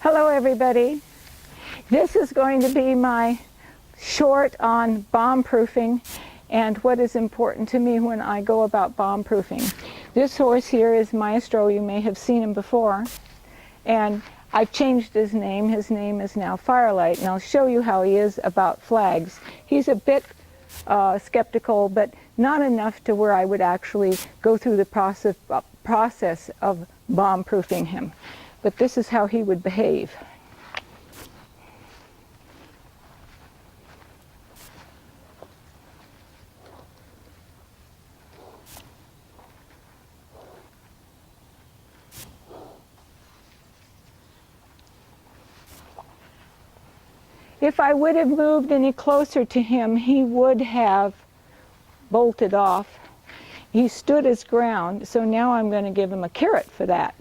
Hello everybody. This is going to be my short on bomb-proofing and what is important to me when I go about bomb-proofing. This horse here is Maestro. You may have seen him before. And I've changed his name. His name is now Firelight, and I'll show you how he is about flags. He's a bit skeptical, but not enough to where I would actually go through the process of bomb-proofing him. But this is how he would behave. If I would have moved any closer to him, he would have bolted off. He stood his ground, so now I'm going to give him a carrot for that.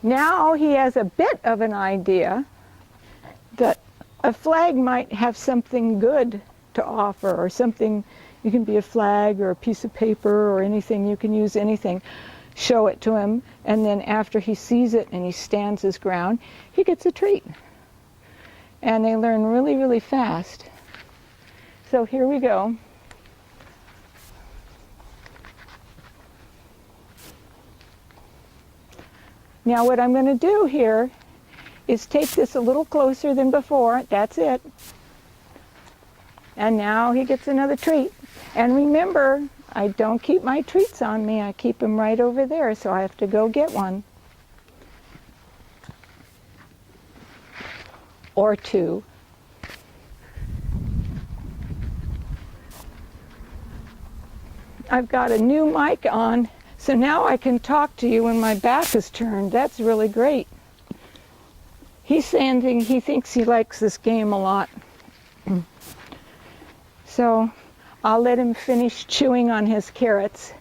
Now he has a bit of an idea that a flag might have something good to offer, or something. You can be a flag or a piece of paper or anything. You can use anything. Show it to him, and then after he sees it and he stands his ground, he gets a treat. And they learn really, really fast. So here we go. Now what I'm going to do here is take this a little closer than before. That's it. And now he gets another treat. And remember, I don't keep my treats on me. I keep them right over there, so I have to go get one. Or two. I've got a new mic on. So now I can talk to you when my back is turned. That's really great. He's saying he thinks he likes this game a lot. So I'll let him finish chewing on his carrots.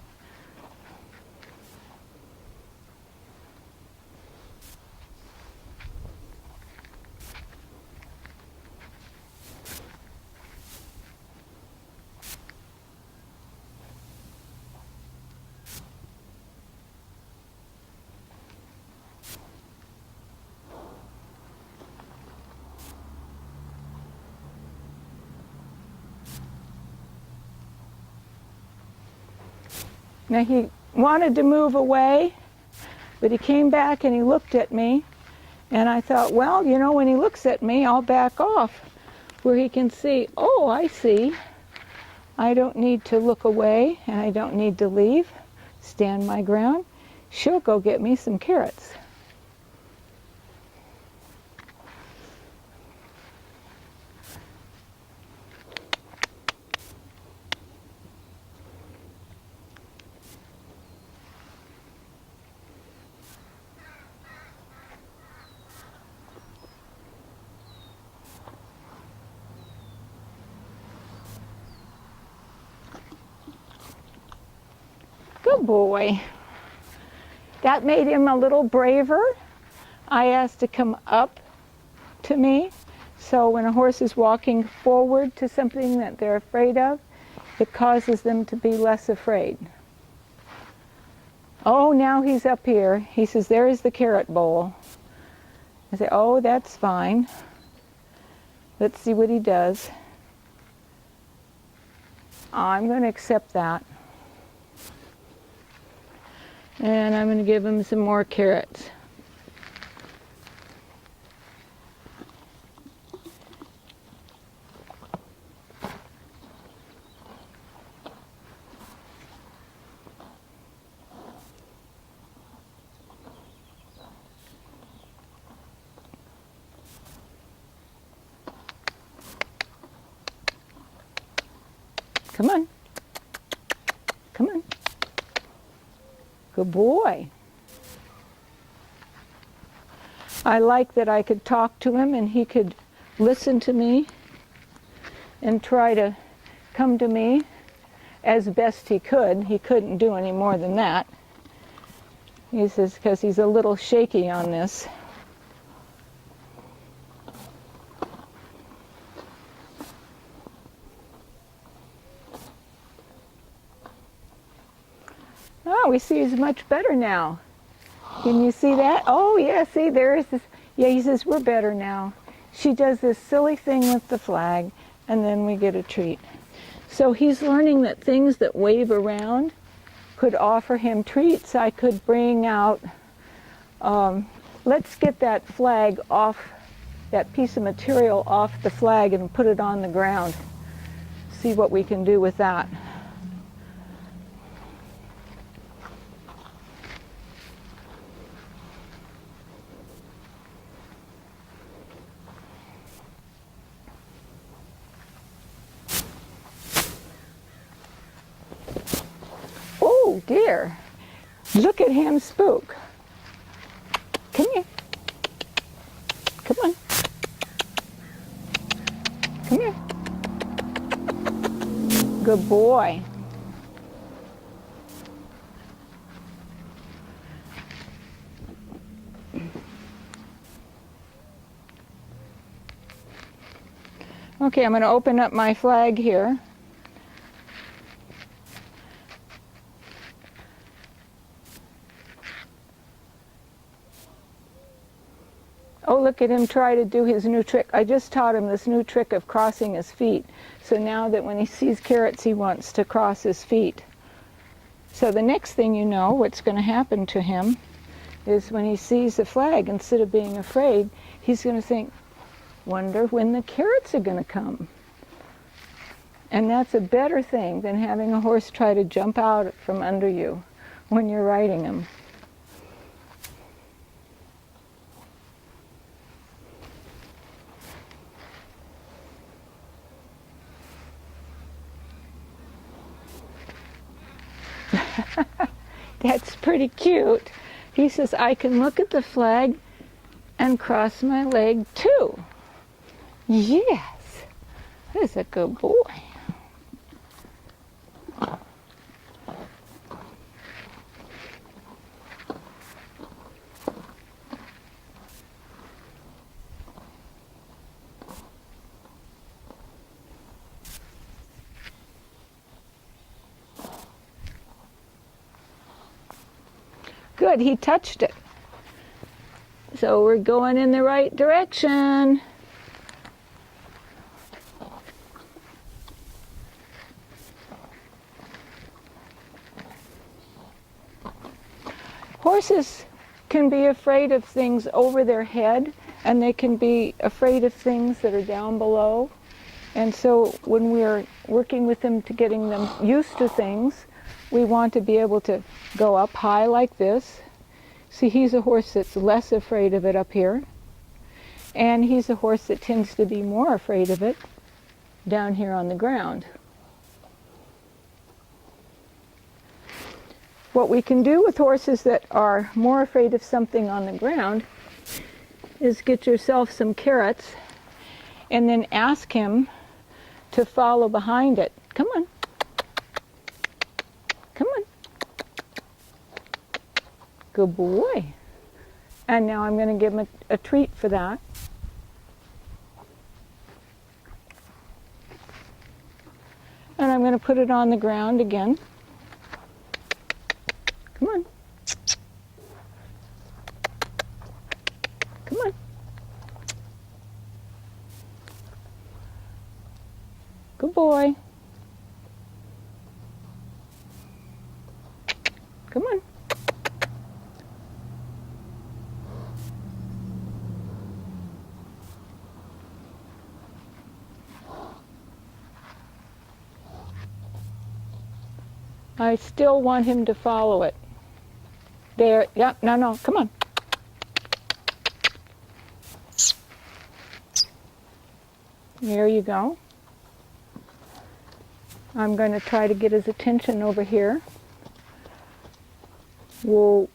Now he wanted to move away, but he came back and he looked at me, and I thought, well, you know, when he looks at me, I'll back off where he can see, oh, I see. I don't need to look away, and I don't need to leave, stand my ground. She'll go get me some carrots. Good boy. That made him a little braver. I asked to come up to me. So when a horse is walking forward to something that they're afraid of, it causes them to be less afraid. Oh, now he's up here. He says, there is the carrot bowl. I say, oh, that's fine. Let's see what he does. I'm going to accept that. And I'm going to give him some more carrots. Come on. Come on. Good boy. I like that I could talk to him and he could listen to me and try to come to me as best he could. He couldn't do any more than that. He says, because he's a little shaky on this. Oh, we see he's much better now. Can you see that? Oh, yeah, see, there is this. Yeah, he says, we're better now. She does this silly thing with the flag, and then we get a treat. So he's learning that things that wave around could offer him treats. I could bring out, let's get that flag off, that piece of material off the flag and put it on the ground. See what we can do with that. Oh dear, look at him spook. Come here. Come on. Come here. Good boy. Okay, I'm going to open up my flag here. Oh, look at him try to do his new trick. I just taught him this new trick of crossing his feet. So now that when he sees carrots, he wants to cross his feet. So the next thing you know, what's going to happen to him is when he sees the flag, instead of being afraid, he's going to think, wonder when the carrots are going to come. And that's a better thing than having a horse try to jump out from under you when you're riding him. That's pretty cute. He says, I can look at the flag and cross my leg too. Yes, that's a good boy. Good, he touched it. So we're going in the right direction. Horses can be afraid of things over their head, and they can be afraid of things that are down below. And so when we're working with them to getting them used to things, we want to be able to go up high like this. See, he's a horse that's less afraid of it up here. And he's a horse that tends to be more afraid of it down here on the ground. What we can do with horses that are more afraid of something on the ground is get yourself some carrots and then ask him to follow behind it. Come on. Come on. Good boy. And now I'm going to give him a treat for that. And I'm going to put it on the ground again. Come on. Come on. Good boy. Come on. I still want him to follow it. There, yeah, no, come on. There you go. I'm going to try to get his attention over here. We'll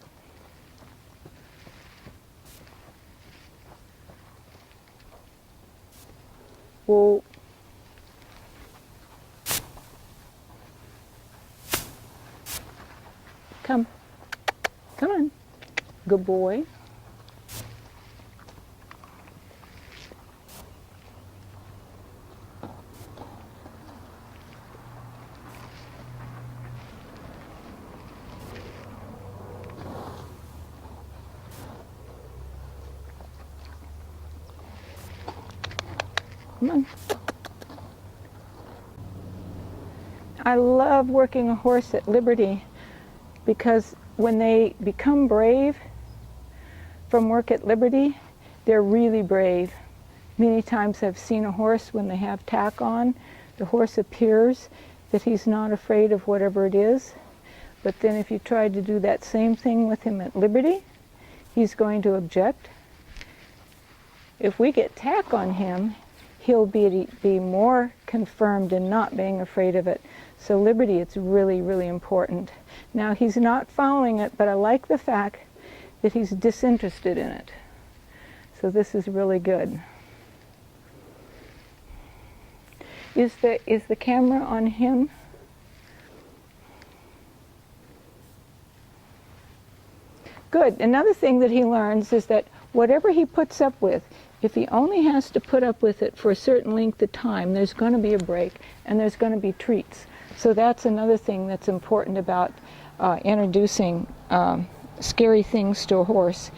Good boy. Come on. I love working a horse at Liberty because when they become brave from work at Liberty, they're really brave. Many times I've seen a horse when they have tack on, the horse appears that he's not afraid of whatever it is, but then if you try to do that same thing with him at Liberty, he's going to object. If we get tack on him, he'll be more confirmed in not being afraid of it. So Liberty, it's really, really important. Now he's not following it, but I like the fact that he's disinterested in it. So this is really good. Is the camera on him? Good. Another thing that he learns is that whatever he puts up with, if he only has to put up with it for a certain length of time, there's going to be a break and there's going to be treats. So that's another thing that's important about introducing scary things to a horse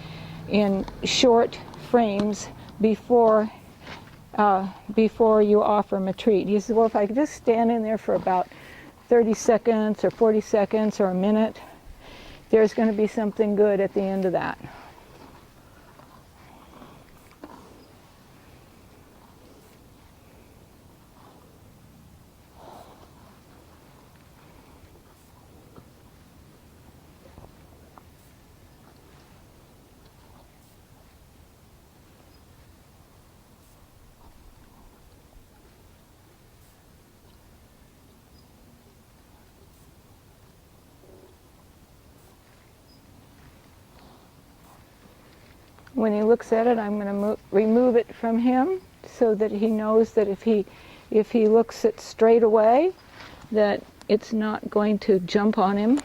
in short frames before you offer him a treat. He says, well, if I could just stand in there for about 30 seconds or 40 seconds or a minute, there's going to be something good at the end of that. When he looks at it, I'm going to remove it from him so that he knows that if he looks it straight away, that it's not going to jump on him.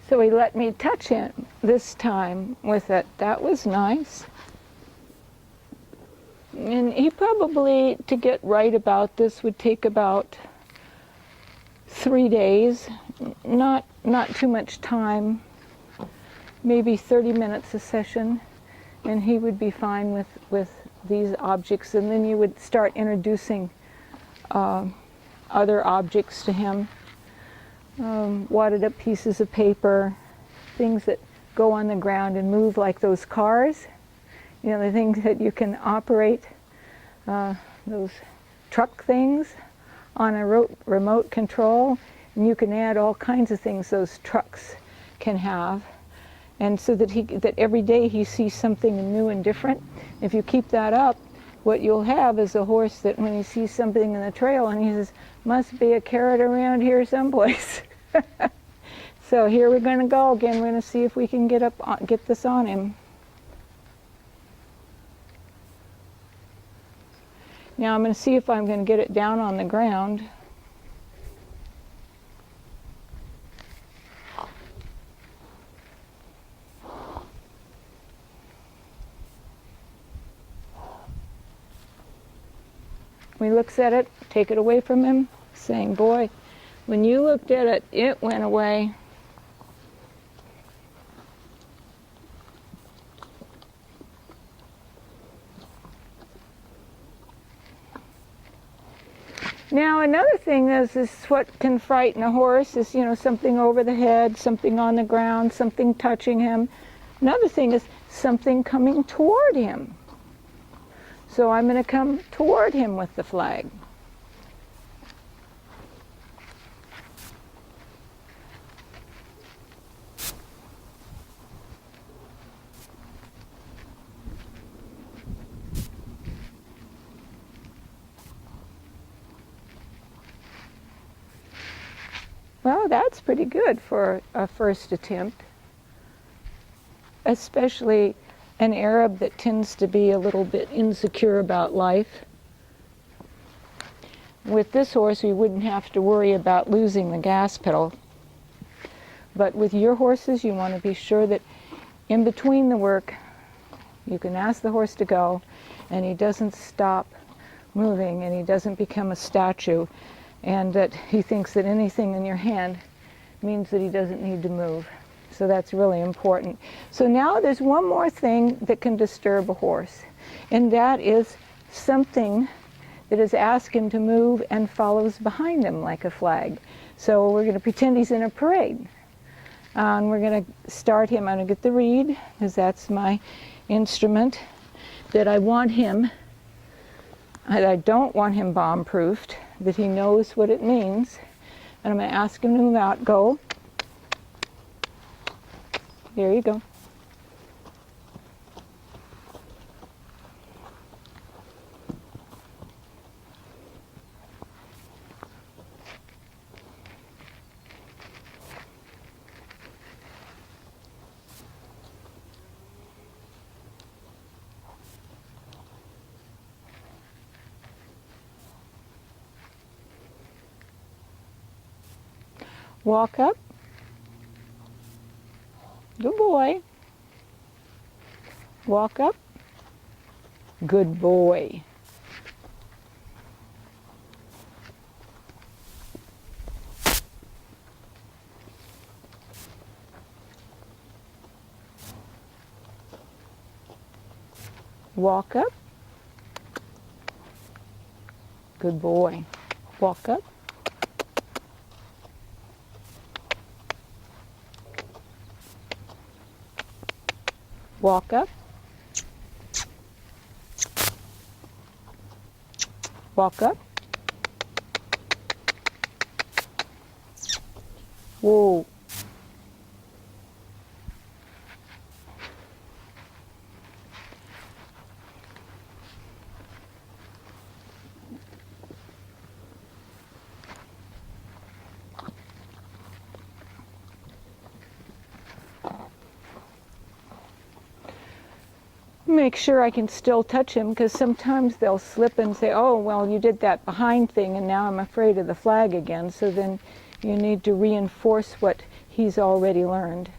So he let me touch him this time with it. That was nice. And he probably, to get right about this, would take about 3 days. Not too much time, maybe 30 minutes a session, and he would be fine with these objects. And then you would start introducing other objects to him. Wadded up pieces of paper, things that go on the ground and move like those cars, you know, the things that you can operate, those truck things on a remote control, and you can add all kinds of things those trucks can have, and so that every day he sees something new and different. If you keep that up, what you'll have is a horse that when he sees something in the trail and he says, must be a carrot around here someplace. So here we're going to go again. We're going to see if we can get this on him. Now I'm going to see if I'm going to get it down on the ground. He looks at it, take it away from him, saying, boy, When you looked at it, it went away. Now another thing is what can frighten a horse is, something over the head, something on the ground, something touching him. Another thing is something coming toward him. So I'm going to come toward him with the flag. Well, that's pretty good for a first attempt, especially an Arab that tends to be a little bit insecure about life. With this horse, we wouldn't have to worry about losing the gas pedal. But with your horses, you want to be sure that in between the work, you can ask the horse to go, and he doesn't stop moving, and he doesn't become a statue, and that he thinks that anything in your hand means that he doesn't need to move. So that's really important. So now there's one more thing that can disturb a horse, and that is something that is asked him to move and follows behind him like a flag. So we're going to pretend he's in a parade. And we're going to start him. I'm going to get the reed, because that's my instrument, that I want him, I don't want him bomb-proofed, that he knows what it means. And I'm going to ask him to move out. Go. There you go. Walk up. Good boy. Walk up. Good boy. Walk up. Good boy. Walk up. Walk up. Walk up. Whoa. Make sure I can still touch him, because sometimes they'll slip and say, oh, well, you did that behind thing and now I'm afraid of the flag again. So then you need to reinforce what he's already learned.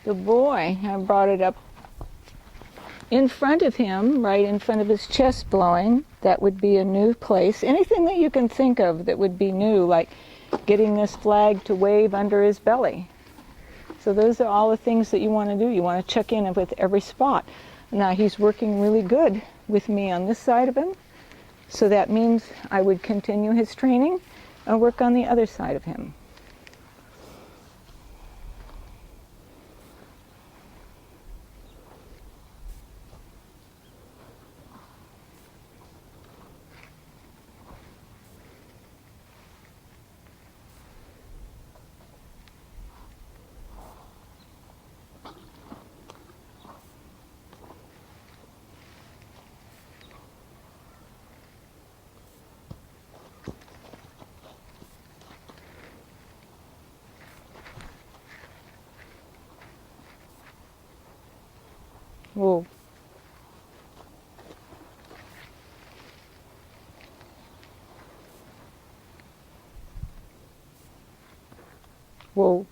Good boy. I brought it up in front of him, right in front of his chest blowing. That would be a new place. Anything that you can think of that would be new, like getting this flag to wave under his belly. So those are all the things that you want to do. You want to check in with every spot. Now he's working really good with me on this side of him. So that means I would continue his training and work on the other side of him. Whoa. Whoa.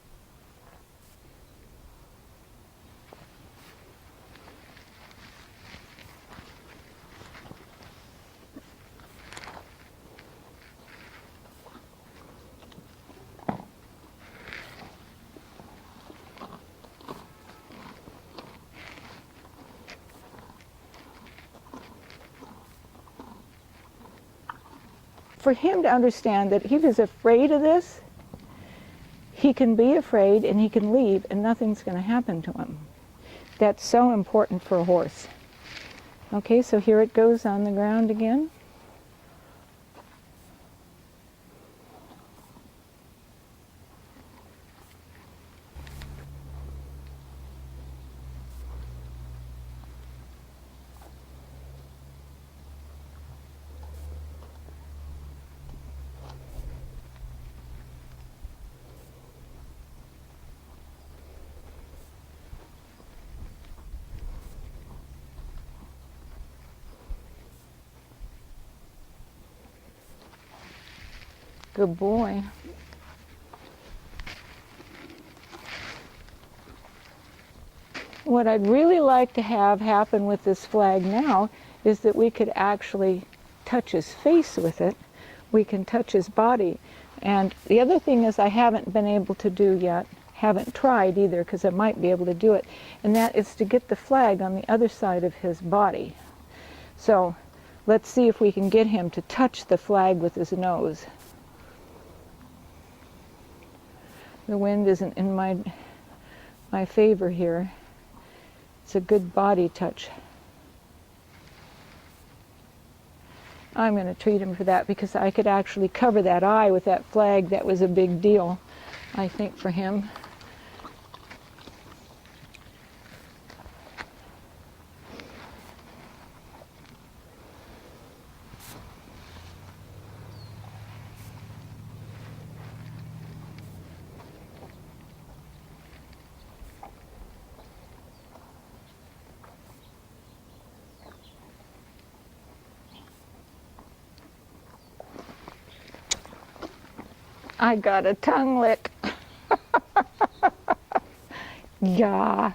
For him to understand that he was afraid of this, he can be afraid and he can leave and nothing's going to happen to him. That's so important for a horse. Okay, so here it goes on the ground again. Good boy. What I'd really like to have happen with this flag now is that we could actually touch his face with it. We can touch his body. And the other thing is I haven't been able to do yet, haven't tried either because I might be able to do it, and that is to get the flag on the other side of his body. So let's see if we can get him to touch the flag with his nose. The wind isn't in my favor here. It's a good body touch. I'm going to treat him for that because I could actually cover that eye with that flag. That was a big deal, I think, for him. I got a tongue lick. Yeah.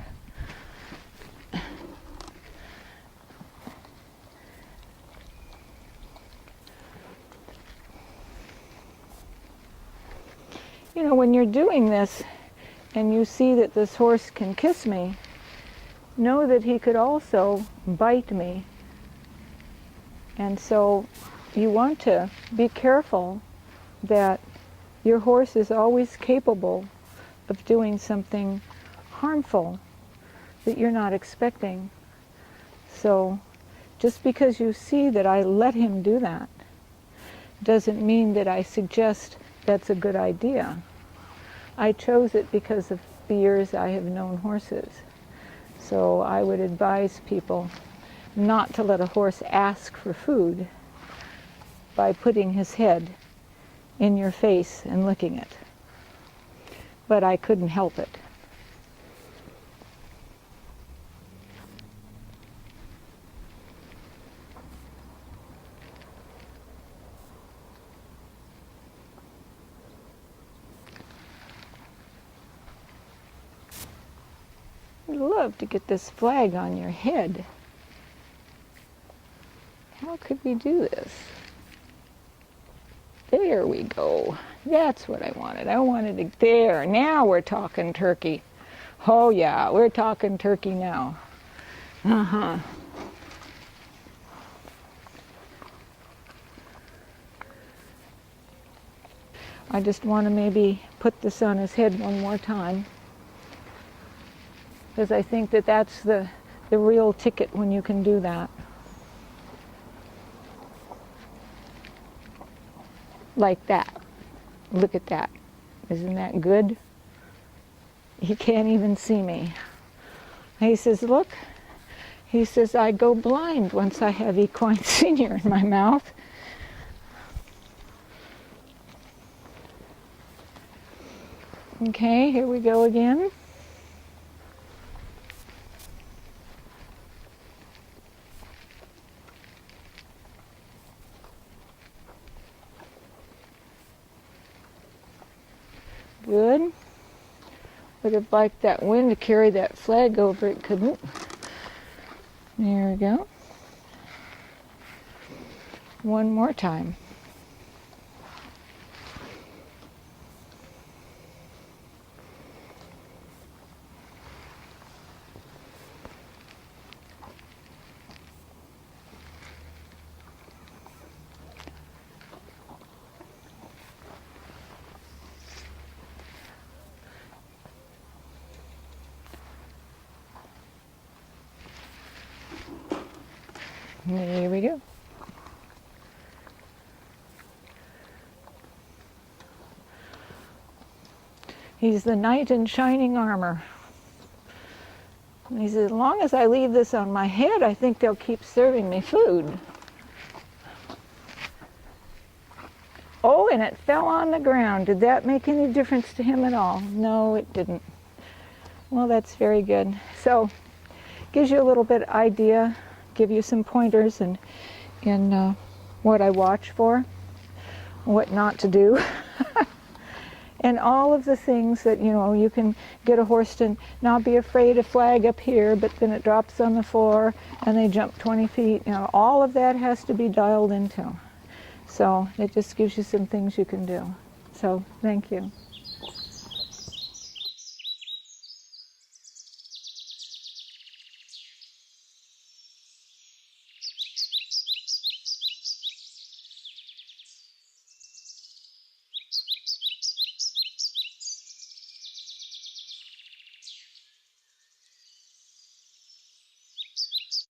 You know, when you're doing this and you see that this horse can kiss me, know that he could also bite me. And so you want to be careful that your horse is always capable of doing something harmful that you're not expecting. So just because you see that I let him do that doesn't mean that I suggest that's a good idea. I chose it because of the years I have known horses. So I would advise people not to let a horse ask for food by putting his head in your face and licking it. But I couldn't help it. I'd love to get this flag on your head. How could we do this? There we go. That's what I wanted. I wanted it there. Now we're talking turkey. Oh yeah, we're talking turkey now. Uh-huh. I just want to maybe put this on his head one more time, because I think that that's the real ticket when you can do that. Like that. Look at that. Isn't that good? He can't even see me. He says, look, he says, I go blind once I have Equine Senior in my mouth. Okay, here we go again. could have liked that wind to carry that flag over. It couldn't. There we go. One more time. There we go. He's the knight in shining armor. And he says, as long as I leave this on my head, I think they'll keep serving me food. Oh, and it fell on the ground. Did that make any difference to him at all? No, it didn't. Well, that's very good. So, gives you a little bit idea, give you some pointers in what I watch for, what not to do. And all of the things that, you know, you can get a horse to not be afraid of flag up here, but then it drops on the floor and they jump 20 feet. You know, all of that has to be dialed into. So it just gives you some things you can do. So thank you.